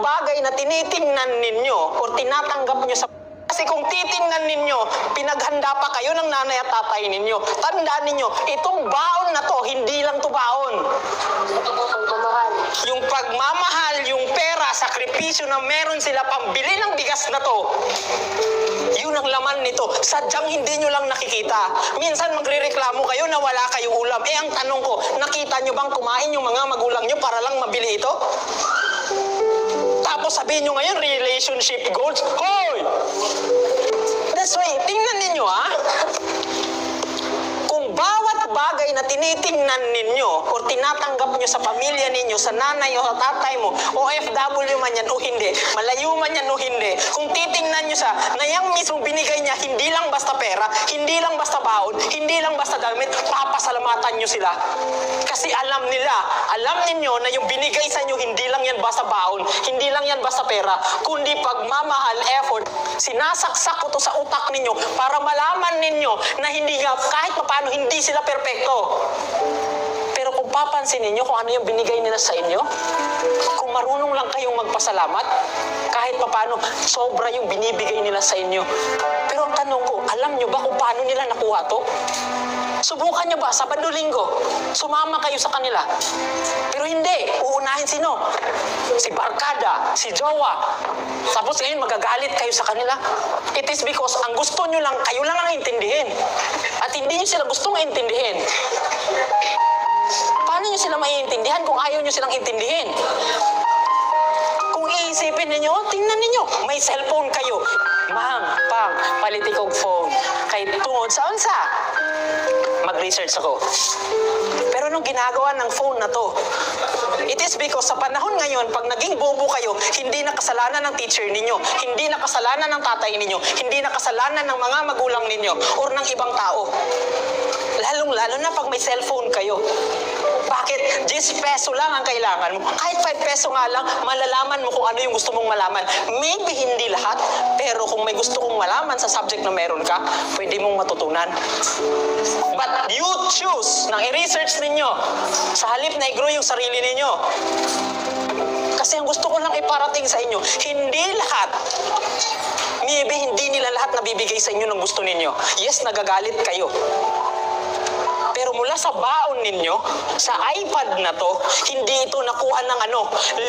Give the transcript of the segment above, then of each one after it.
bagay na tinitingnan ninyo o tinatanggap nyo sa... Kasi kung titingnan ninyo, pinaghanda pa kayo ng nanay at tatay ninyo. Tandaan ninyo, itong baon na to, hindi lang to baon. Yung pagmamahal, yung pera, sakripisyo na meron sila pambili ng bigas na to, yun ang laman nito. Sadyang hindi nyo lang nakikita. Minsan magrereklamo kayo na wala kayong ulam. Eh ang tanong ko, nakita nyo bang kumain yung mga magulang nyo para lang mabili ito? Tapos sabihin nyo ngayon, relationship goals. Hoy! That's why, tingnan ninyo kung bawat bagay na tinitingnan ninyo o tinatanggap nyo sa pamilya ninyo, sa nanay o sa tatay mo, OFW man yan o hindi, malayo man yan o hindi, kung titingnan nyo na yung mismo binigay niya, hindi lang basta pera, hindi lang basta baon, hindi lang basta damit, papasalamatan nyo sila. Kasi alam ninyo na yung binigay sa inyo, hindi lang yan basta baon, hindi lang yan basta pera, kundi pagmamahal, effort. Sinasaksak ko to sa utak ninyo para malaman ninyo na hindi nga, kahit paano hindi sila perpekto. Pero kung papansin ninyo kung ano yung binigay nila sa inyo, kung marunong lang kayong magpasalamat, kahit paano, sobra yung binibigay nila sa inyo. Pero ang tanong ko, alam nyo ba kung paano nila nakuha to? Subukan nyo ba, Sabado-Linggo, sumama kayo sa kanila? Pero hindi, uunahin sino? Si barkada, si jowa. Tapos ngayon magagalit kayo sa kanila. It is because ang gusto nyo lang, kayo lang ang intindihin. At hindi nyo sila gustong intindihin. Paano nyo sila maiintindihan kung ayaw nyo silang intindihin? Kung iisipin ninyo, tingnan ninyo, may cellphone kayo. Ma'am, pang, palitik og phone. Kay tungod sa unsa? Mag-research ako. Pero nung ginagawa ng phone na to, it is because sa panahon ngayon, pag naging bobo kayo, hindi na kasalanan ng teacher ninyo, hindi na kasalanan ng tatay ninyo, hindi na kasalanan ng mga magulang ninyo, or ng ibang tao. Lalong-lalo na pag may cellphone kayo. Bakit? 10 peso lang ang kailangan mo. Kahit 5 peso nga lang, malalaman mo kung ano yung gusto mong malaman. Maybe hindi lahat, pero kung may gusto kong malaman sa subject na meron ka, pwede mong matutunan. But you choose nang i-research ninyo sa halip na i-grow yung sarili ninyo. Kasi ang gusto ko lang iparating sa inyo, hindi lahat. Maybe hindi nila lahat nabibigay sa inyo ng gusto ninyo. Yes, nagagalit kayo. Pero mula sa baon ninyo, sa iPad na to, hindi ito nakuha ng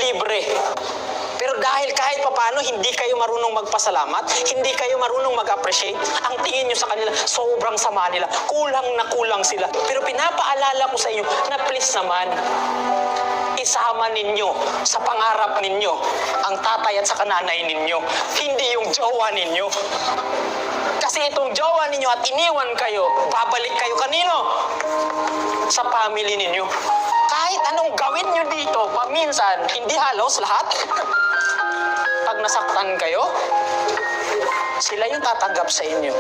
libre. Pero dahil kahit papano, hindi kayo marunong magpasalamat, hindi kayo marunong mag-appreciate, ang tingin nyo sa kanila, sobrang sama nila, kulang na kulang sila. Pero pinapaalala ko sa inyo na please naman, isama ninyo sa pangarap ninyo ang tatay at sa nanay ninyo, hindi yung jowa ninyo. Kasi itong jowa ninyo at iniwan kayo, babalik kayo kanino? Sa family ninyo. Kahit anong gawin nyo dito, paminsan, hindi halos lahat. Pag nasaktan kayo, sila yung tatanggap sa inyo.